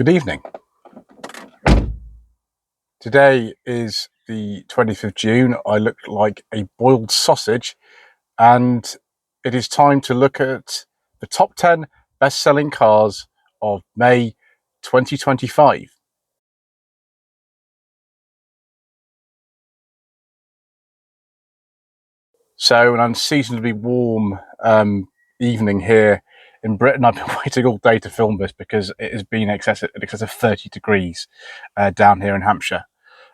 Good evening. Today is the 20th of June. I look like a boiled sausage, and it is time to look at the top 10 best-selling cars of May 2025. So, an unseasonably warm evening here in Britain. I've been waiting all day to film this because it has been in excess of 30 degrees down here in Hampshire.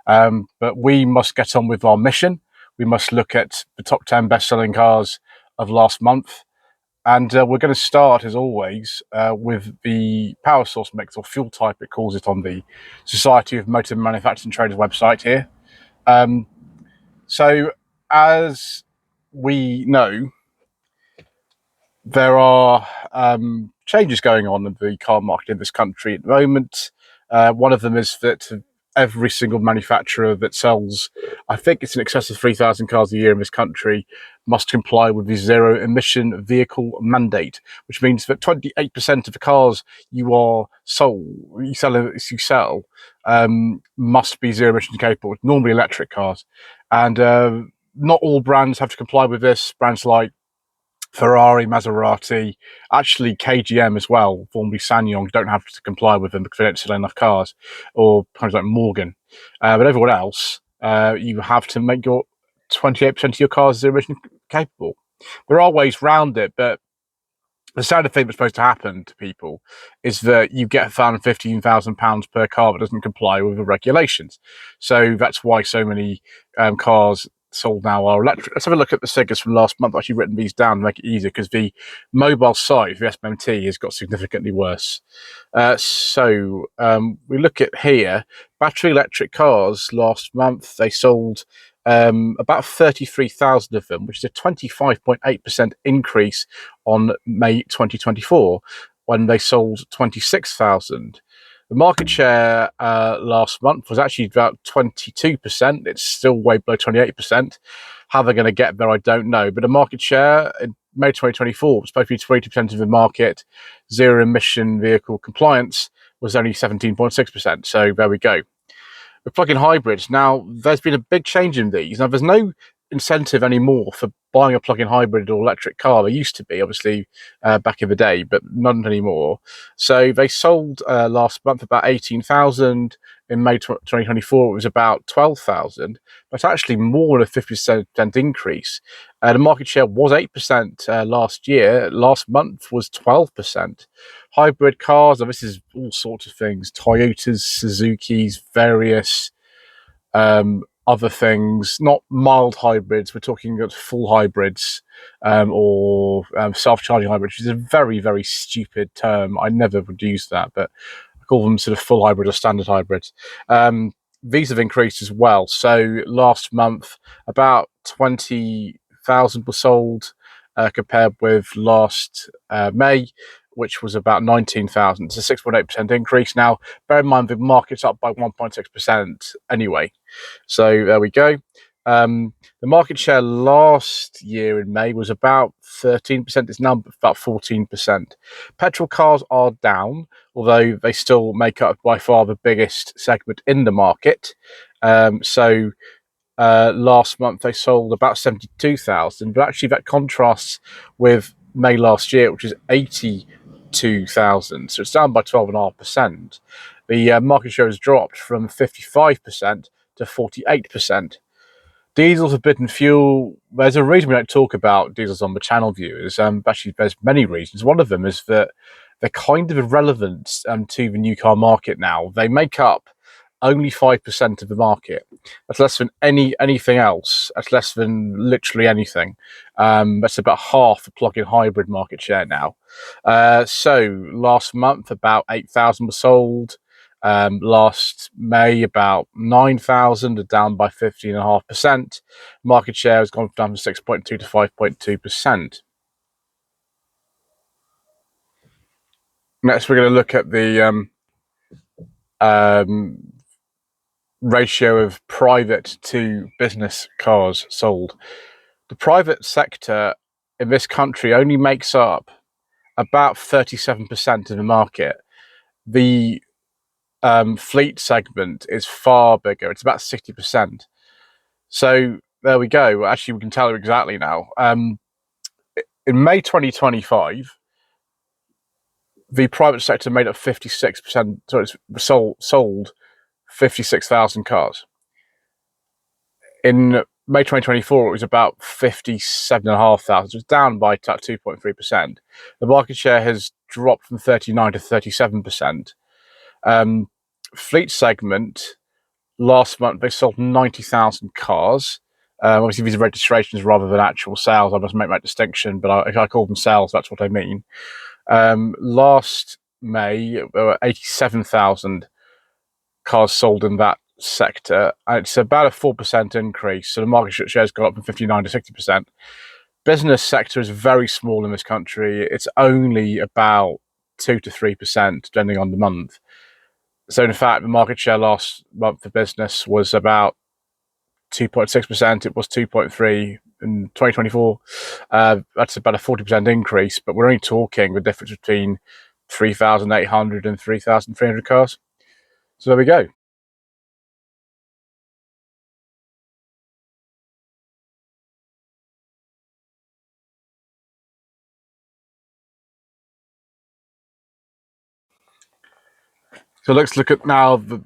But we must get on with our mission. We must look at the top 10 best-selling cars of last month. And we're going to start, as always, with the power source mix, or fuel type, it calls it on the Society of Motor Manufacturing Traders website here. So, as we know, there are changes going on in the car market in this country at the moment. One of them is that every single manufacturer that sells, I think it's in excess of 3,000 cars a year in this country, must comply with the zero emission vehicle mandate, which means that 28% of the cars you sell must be zero emission capable, normally electric cars. And not all brands have to comply with this. Brands like Ferrari, Maserati, actually KGM as well, formerly SsangYong, don't have to comply with them because they don't sell enough cars, or companies like Morgan. But everyone else, you have to make your 28% of your cars zero emission capable. There are ways around it, but the standard thing that's supposed to happen to people is that you get £15,000 per car that doesn't comply with the regulations. So that's why so many cars sold now are electric. Let's have a look at the figures from last month. I've actually written these down to make it easier because the mobile side, the SMMT, has got significantly worse. We look at here, battery electric cars last month, they sold about 33,000 of them, which is a 25.8% increase on May 2024, when they sold 26,000. The market share last month was actually about 22%. It's still way below 28%. How they're going to get there, I don't know. But the market share in May 2024 was supposed to be 20% of the market. Zero emission vehicle compliance was only 17.6%. So there we go. With plug-in hybrids, now there's been a big change in these. Now there's no incentive anymore for buying a plug-in hybrid or electric car. There used to be, obviously, back in the day, but none anymore. So they sold last month about 18,000. In May 2024, it was about 12,000. But actually more than a 50% increase. The market share was 8% last year. Last month was 12%. Hybrid cars, and this is all sorts of things: Toyotas, Suzuki's, various other things, not mild hybrids. We're talking about full hybrids or self-charging hybrids, which is a very, very stupid term. I never would use that, but I call them sort of full hybrid or standard hybrids. These have increased as well. So last month, about 20,000 were sold compared with last May, which was about 19,000. It's a 6.8% increase. Now, bear in mind the market's up by 1.6% anyway. So there we go. The market share last year in May was about 13%. It's now about 14%. Petrol cars are down, although they still make up by far the biggest segment in the market. Last month they sold about 72,000, but actually that contrasts with May last year, which is 82,000. So it's down by 12.5%. The market share has dropped from 55% to 48%. Diesels have bitten fuel. There's a reason we don't talk about diesels on the channel, viewers. Actually, there's many reasons. One of them is that they're kind of irrelevant to the new car market now. They make up only 5% of the market. That's less than anything else. That's less than literally anything. That's about half the plug-in hybrid market share now. So last month, about 8,000 were sold. Last May, about 9,000 are down by 15.5%. Market share has gone down from 6.2 to 5.2%. Next, we're going to look at the ratio of private to business cars sold. The private sector in this country only makes up about 37% of the market. The fleet segment is far bigger. It's about 60%. So there we go. Actually, we can tell you exactly now. In May 2025, the private sector made up 56%. So it's sold 56,000 cars. In May 2024, it was about 57,500. So it's down by 2.3%. The market share has dropped from 39 to 37%. Fleet segment, last month they sold 90,000 cars. Obviously, these are registrations rather than actual sales. I must make that distinction, but if I call them sales, that's what I mean. Last May, there were 87,000 cars sold in that sector. It's about a 4% increase. So the market share has gone up from 59 to 60%. Business sector is very small in this country. It's only about 2 to 3%, depending on the month. So in fact, the market share last month for business was about 2.6%. It was 2.3 in 2024. That's about a 40% increase, but we're only talking the difference between 3,800 and 3,300 cars. So there we go. So let's look at now the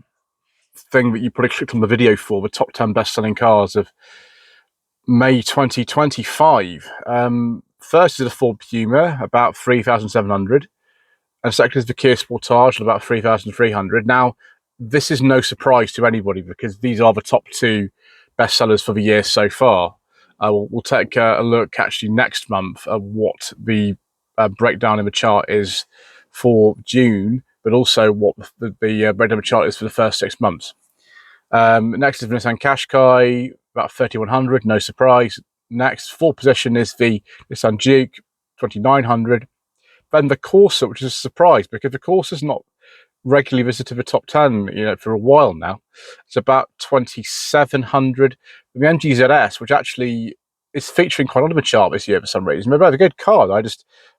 thing that you probably clicked on the video for, the top 10 best-selling cars of May 2025. First is the Ford Puma, about 3,700. And second is the Kia Sportage, at about 3,300. Now, this is no surprise to anybody because these are the top two bestsellers for the year so far. We'll take a look actually next month at what the breakdown in the chart is for June, but also what the breakdown of the chart is for the first 6 months. Next is Nissan Qashqai, about 3,100, no surprise. Next, fourth position is the Nissan Juke, 2,900. Then the Corsa, which is a surprise because the Corsa's not regularly visited the top 10, for a while now. It's about 2,700. The MG ZS, which actually is featuring quite a lot of the chart this year for some reason. They're both a good card. I'm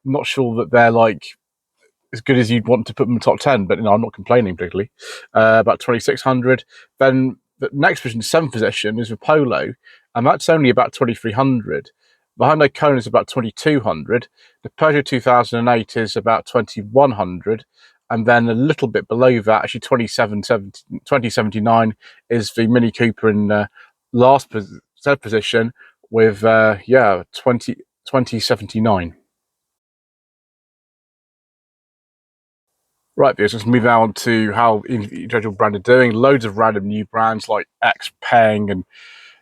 not sure that they're like as good as you'd want to put them in the top 10, but I'm not complaining particularly. About 2,600. Then the next position, seventh position, is the Polo, and that's only about 2,300. The Hyundai Kona is about 2,200. The Peugeot 2008 is about 2,100. And then a little bit below that, actually 2079, is the Mini Cooper in last position with 2079. Right, let's move on to how individual brand are doing. Loads of random new brands like XPeng and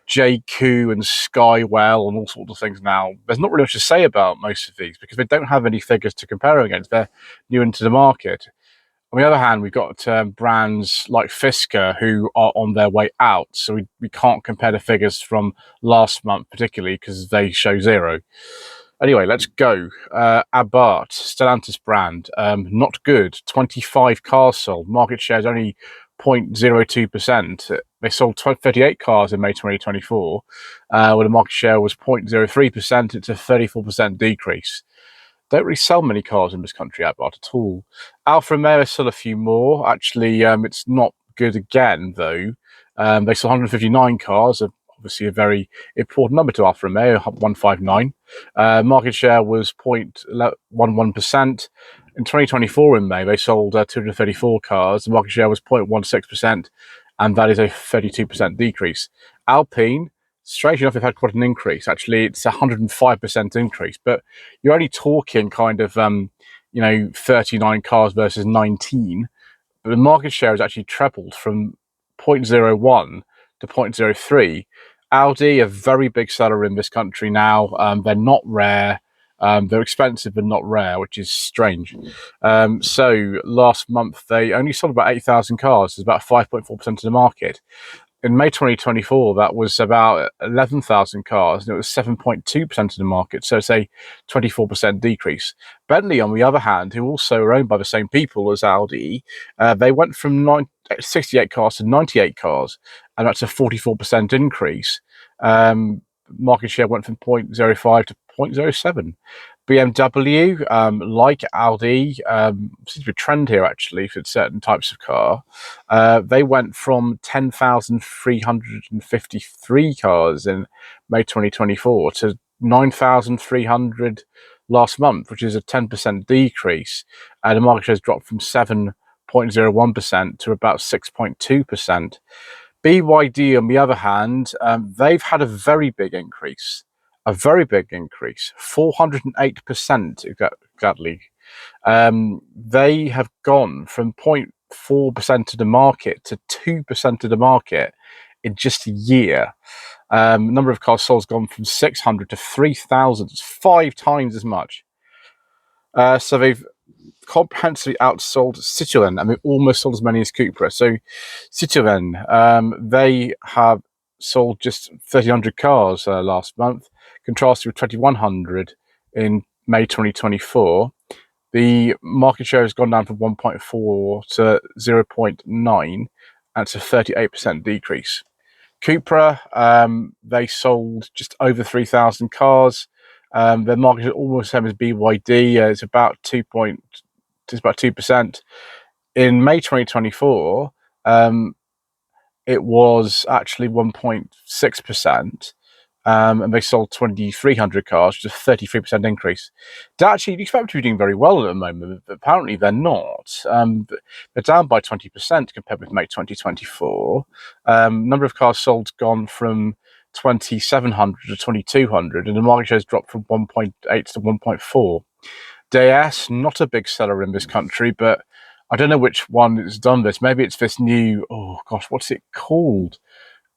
JQ and Skywell and all sorts of things now. There's not really much to say about most of these because they don't have any figures to compare against. They're new into the market. On the other hand, we've got brands like Fisker who are on their way out. So we can't compare the figures from last month particularly because they show zero. Anyway, let's go. Abarth, Stellantis brand, not good. 25 cars sold. Market share is only 0.02%. They sold 38 cars in May 2024, where the market share was 0.03%. It's a 34% decrease. Don't really sell many cars in this country, Abarth, at all. Alfa Romeo sell a few more. Actually, it's not good again, though. They sold 159 cars, obviously a very important number to Alfa Romeo, 159. Market share was 0.11%. In 2024 in May, they sold 234 cars. The market share was 0.16%, and that is a 32% decrease. Alpine, strangely enough, they've had quite an increase. Actually, it's a 105% increase, but you're only talking kind of, 39 cars versus 19. But the market share has actually trebled from 0.01 to 0.03. Audi, a very big seller in this country now. They're not rare. They're expensive but not rare, which is strange. So last month, they only sold about 8,000 cars. It's about 5.4% of the market. In May 2024, that was about 11,000 cars, and it was 7.2% of the market, so it's a 24% decrease. Bentley, on the other hand, who also are owned by the same people as Audi, they went from 68 cars to 98 cars, and that's a 44% increase. Market share went from 0.05 to 0.07. BMW, like Audi, seems to be a trend here actually for certain types of car. They went from 10,353 cars in May 2024 to 9,300 last month, which is a 10% decrease. The market share has dropped from 7.01% to about 6.2%. BYD, on the other hand, they've had a very big increase, 408% exactly. They have gone from 0.4% of the market to 2% of the market in just a year. Number of cars sold has gone from 600 to 3,000. It's 5 times as much. So they've comprehensively outsold Citroën. I mean, almost sold as many as Cupra. So Citroën, they have sold just 1,300 cars last month, contrasted with 2,100 in May 2024. The market share has gone down from 1.4 to 0.9. That's a 38% decrease. Cupra, they sold just over 3,000 cars. Their market is almost the same as BYD. It's about 2%. In May 2024, it was actually 1.6%. And they sold 2,300 cars, which is a 33% increase. Actually, you expect them to be doing very well at the moment, but apparently they're not. They're down by 20% compared with May 2024. Number of cars sold gone from 2,700 to 2,200, and the market share has dropped from 1.8 to 1.4. DS, not a big seller in this country, but I don't know which one has done this. Maybe it's this new, oh gosh, what's it called?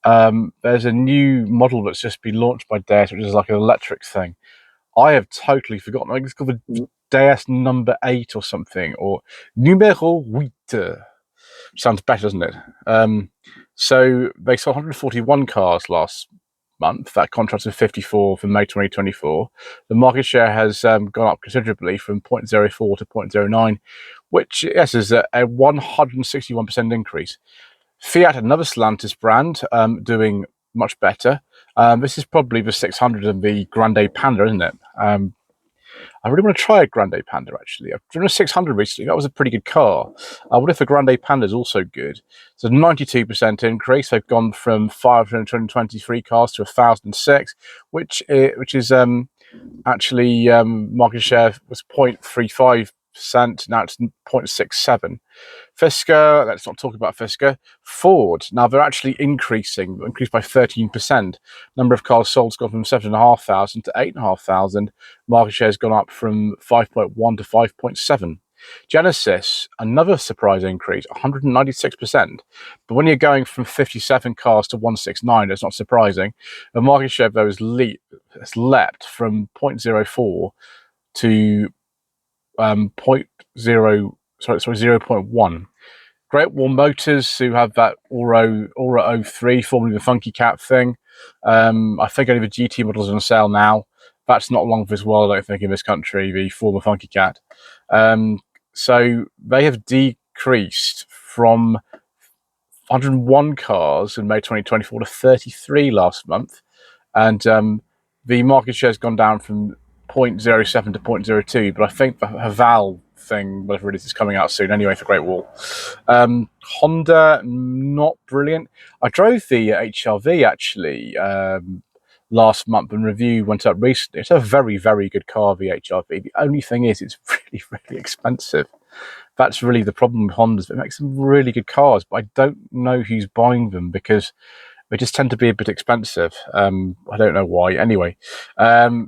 There's a new model that's just been launched by DS, which is like an electric thing. I have totally forgotten. I think it's called the DS number 8 or something, or Numero 8. Sounds better, doesn't it? So they sold 141 cars last month. That contrasts with 54 for May 2024. The market share has gone up considerably from 0.04 to 0.09, which, yes, is a 161% increase. Fiat, another Stellantis brand, doing much better. This is probably the 600 and the Grande Panda, isn't it? I really want to try a Grande Panda, actually. I've driven a 600 recently. That was a pretty good car. What if the Grande Panda is also good? It's a 92% increase. They've gone from 523 cars to 1,006, which is actually market share was 0.35%. Now it's 0.67. Fisker, let's not talk about Fisker. Ford, now they're actually increased by 13%. Number of cars sold has gone from 7,500 to 8,500. Market share has gone up from 5.1 to 5.7. Genesis, another surprise increase, 196%. But when you're going from 57 cars to 169, it's not surprising. The market share, though, has leapt from 0.04 to 0.1. Great Wall Motors, who have that Aura 03, formerly the Funky Cat thing. I think only the GT models are on sale now. That's not long for this world, I don't think, in this country, the former Funky Cat. So they have decreased from 101 cars in May 2024 to 33 last month. And the market share has gone down from 0.07 to 0.02, but I think the Haval thing, whatever it is coming out soon anyway for Great Wall. Honda, not brilliant. I drove the HRV actually last month, and review went up recently. It's a very, very good car, the HRV. The only thing is it's really, really expensive. That's really the problem with Hondas. It makes some really good cars, but I don't know who's buying them because they just tend to be a bit expensive. I don't know why. Anyway,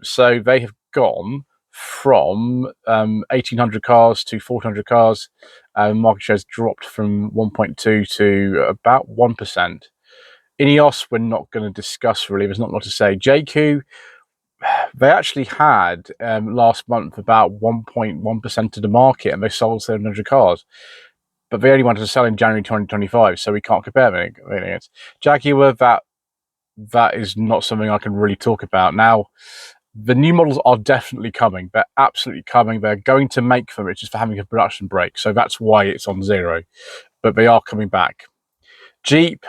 so they have gone from 1,800 cars to 400 cars. Market share has dropped from 1.2 to about 1%. Ineos, we're not going to discuss really. There's not a lot to say. JQ, they actually had last month about 1.1% of the market, and they sold 700 cars. But they only wanted to sell in January 2025, so we can't compare anything. Jaguar, that is not something I can really talk about. Now, the new models are definitely coming. They're absolutely coming. They're going to make them. It's just for having a production break. So that's why it's on zero. But they are coming back. Jeep,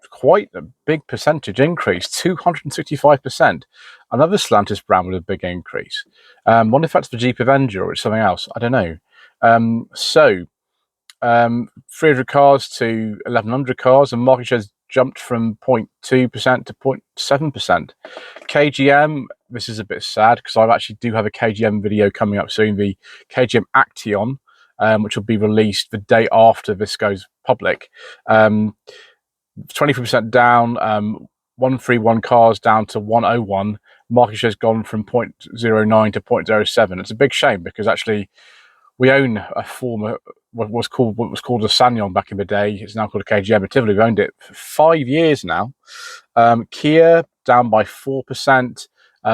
quite a big percentage increase, 265%. Another Stellantis brand with a big increase. Wonder if that's the Jeep Avenger or it's something else. I don't know. 300 cars to 1,100 cars, and market shares jumped from 0.2% to 0.7%. KGM, this is a bit sad because I actually do have a KGM video coming up soon, the KGM Action, which will be released the day after this goes public. 23% down, 131 cars down to 101. Market share's gone from 0.09 to 0.07. It's a big shame because actually we own a former what was called a Ssanyon back in the day. It's now called a KGM. Tivoli, we've owned it for 5 years now. Kia down by 4%.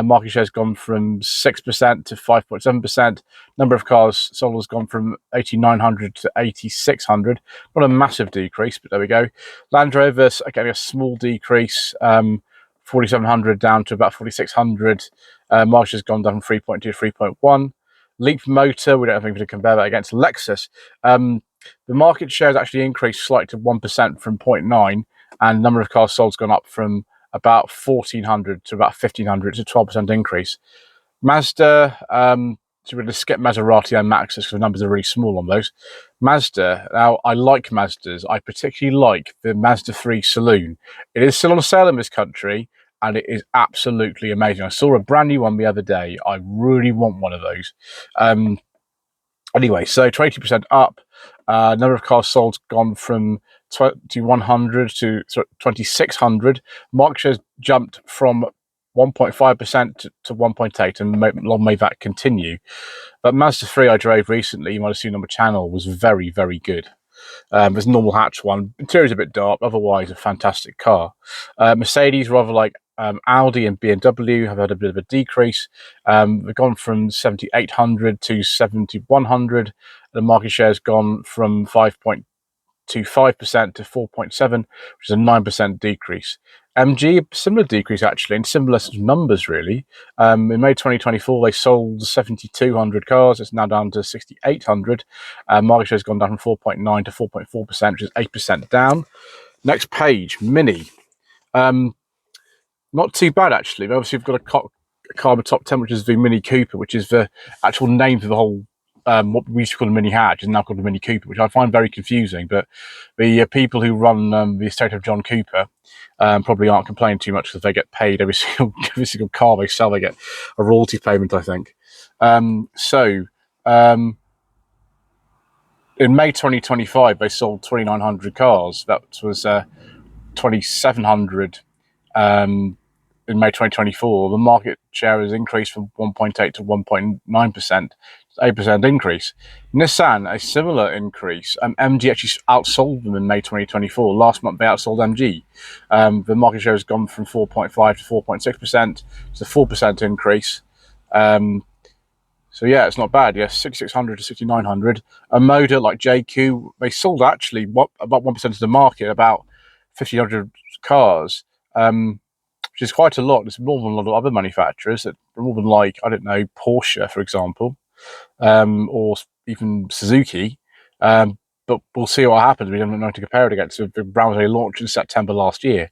Market share has gone from 6% to 5.7%. Number of cars sold has gone from 8,900 to 8,600. Not a massive decrease, but there we go. Land Rover getting a small decrease, 4,700 down to about 4,600. Market share has gone down from 3.2 to 3.1. Leap Motor, we don't have anything to compare that against. Lexus, the market share has actually increased slightly to 1% from 0.9, and number of cars sold has gone up from about 1,400 to about 1,500. It's a 12% increase. Mazda, so we're going to skip Maserati and Maxus because the numbers are really small on those. Mazda, now I like Mazdas. I particularly like the Mazda 3 Saloon. It is still on sale in this country, and it is absolutely amazing. I saw a brand new one the other day. I really want one of those. Anyway, so 20% up. Number of cars sold gone from 100 to 2,600. Market shares jumped from 1.5% to 1.8, and long may that continue. But Mazda 3 I drove recently, you might have seen on the channel, was very, very good. There's a normal hatch one. Interior's a bit dark, otherwise a fantastic car. Mercedes, rather like Audi and BMW, have had a bit of a decrease. They've gone from 7,800 to 7,100. The market share has gone from 5.25% to 4.7%, which is a 9% decrease. MG, a similar decrease actually, and similar sort of numbers really. In May 2024, they sold 7,200 cars. It's now down to 6,800. Market share has gone down from 4.9 to 4.4%, which is 8% down. Next page, Mini. Not too bad actually. Obviously, we've got a car in the top 10, which is the Mini Cooper, which is the actual name for the whole. What we used to call a Mini Hatch is now called a Mini Cooper, which I find very confusing. But the people who run the estate of John Cooper probably aren't complaining too much because they get paid every single car they sell. They get a royalty payment, I think. In May 2025, they sold 2,900 cars. That was 2,700 in May 2024. The market share has increased from 1.8 to 1.9%. 8% increase. Nissan, a similar increase. MG actually outsold them in May 2024. Last month they outsold MG. The market share has gone from 4.5 to 4.6%. It's a 4% increase. So yeah, it's not bad. Yeah, 6,600 to 6,900. A motor like JQ, they sold actually about 1% of the market, about 1,500 cars, which is quite a lot. It's more than a lot of other manufacturers. That more than like, I don't know, Porsche, for example. Or even Suzuki, but we'll see what happens. We don't know to compare it against. The brand was only launched in September last year.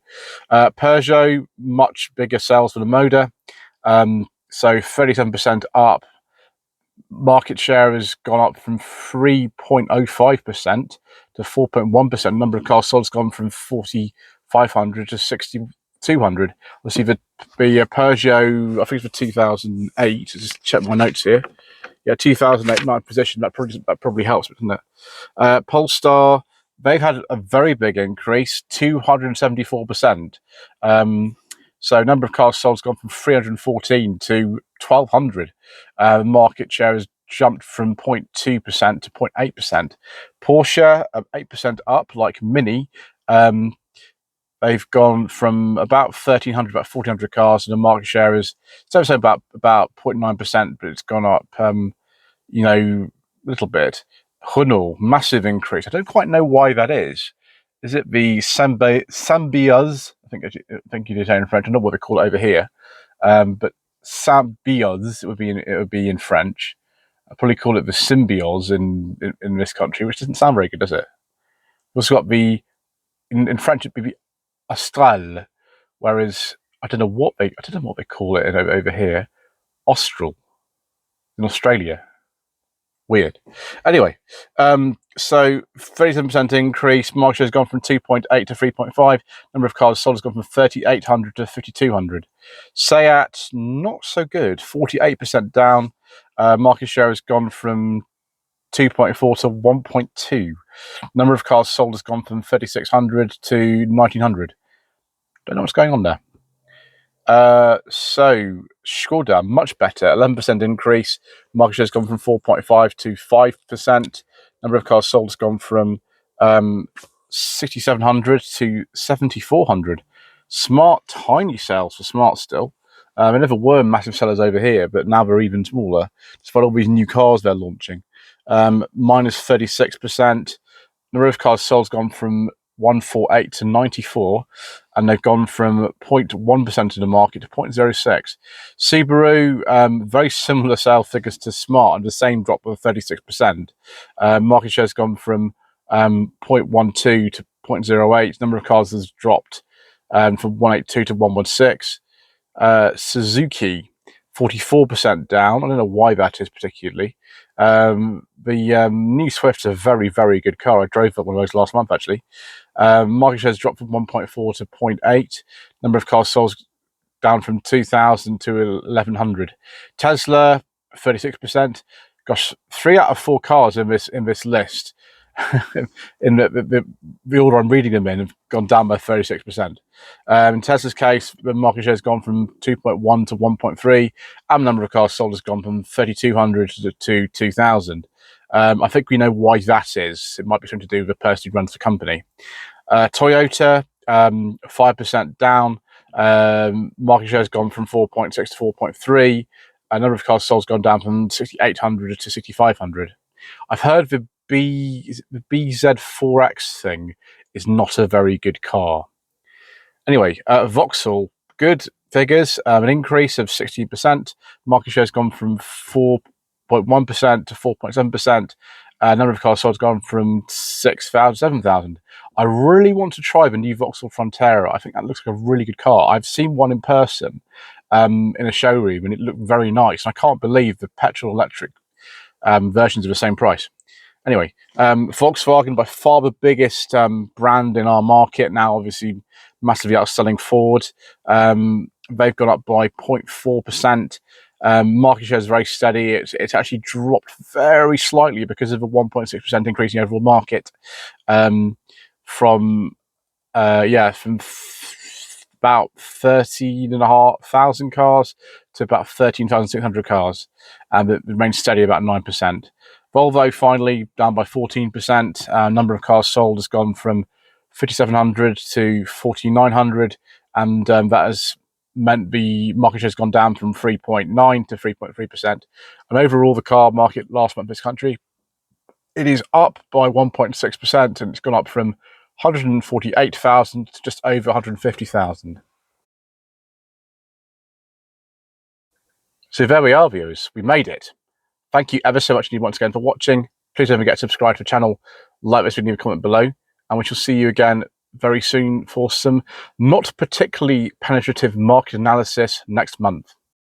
Peugeot, much bigger sales for the Moda, so 37% up. Market share has gone up from 3.05% to 4.1%. Number of cars sold has gone from 4,500 to 6,200. Let's see the Peugeot. I think it's for 2008. Just check my notes here. Yeah, 2008, 9th position. That probably helps, doesn't it? Polestar, they've had a very big increase, 274%. So number of cars sold has gone from 314 to 1,200. Market share has jumped from 0.2% to 0.8%. Porsche, 8% up, like Mini. They've gone from about 1,300, about 1,400 cars, and the market share is about 0.9%, but it's gone up, a little bit. Renault, massive increase. I don't quite know why that is. Is it the Sambias? I think you did say in French. I don't know what they call it over here, but Sambias it would be in French. I'd probably call it the Symbios in this country, which doesn't sound very good, does it? We've also got in French it'd be Austral, whereas I don't know what they call it over here. Austral in Australia. Weird. Anyway, so 37% increase. Market share has gone from 2.8 to 3.5. Number of cars sold has gone from 3,800 to 5,200. Seat, not so good. 48% down. Market share has gone from 2.4 to 1.2. Number of cars sold has gone from 3,600 to 1,900. Don't know what's going on there. So Skoda, much better, 11% increase. Market share has gone from 4.5 to 5%. Number of cars sold has gone from 6,700 to 7,400. Smart, tiny sales for Smart still. They never were massive sellers over here, but now they're even smaller, despite all these new cars they're launching. Minus 36%. Number of cars sold has gone from 148 to 94, and they've gone from 0.1% of the market to 0.06. Subaru, very similar sales figures to Smart, and the same drop of 36%. Market share has gone from 0.12 to 0.08. Number of cars has dropped from 182 to 116. Suzuki, 44% down. I don't know why that is particularly. The new Swift's a very, very good car. I drove one of those last month, actually. Market share has dropped from 1.4 to 0.8. Number of cars sold down from 2,000 to 1,100. Tesla, 36%. Gosh, 3 out of 4 cars in this list, in the order I'm reading them in, have gone down by 36%. In Tesla's case, the market share has gone from 2.1 to 1.3, and the number of cars sold has gone from 3,200 to 2,000. I think we know why that is. It might be something to do with the person who runs the company. Toyota, 5% down. Market share has gone from 4.6 to 4.3. A number of cars sold has gone down from 6,800 to 6,500. I've heard the BZ4X thing is not a very good car. Anyway, Vauxhall, good figures, an increase of 16%. Market share has gone from 4.1% to 4.7%. Number of cars sold has gone from 6,000 to 7,000. I really want to try the new Vauxhall Frontera. I think that looks like a really good car. I've seen one in person in a showroom, and it looked very nice. And I can't believe the petrol-electric versions are the same price. Anyway, Volkswagen, by far the biggest brand in our market now, obviously massively outselling Ford. They've gone up by 0.4%. Market share is very steady. It's actually dropped very slightly because of a 1.6% increase in the overall market, from about 13,500 cars to about 13,600 cars, and it remains steady about 9%. Volvo finally down by 14%. Number of cars sold has gone from 5,700 to 4,900, and that has meant the market share has gone down from 3.9 to 3.3%. And overall, the car market last month in this country, it is up by 1.6%, and it's gone up from 148,000 to just over 150,000. So there we are, viewers. We made it. Thank you ever so much indeed once again for watching. Please don't forget to subscribe to the channel, like this video, comment below, and we shall see you again very soon for some not particularly penetrative market analysis next month.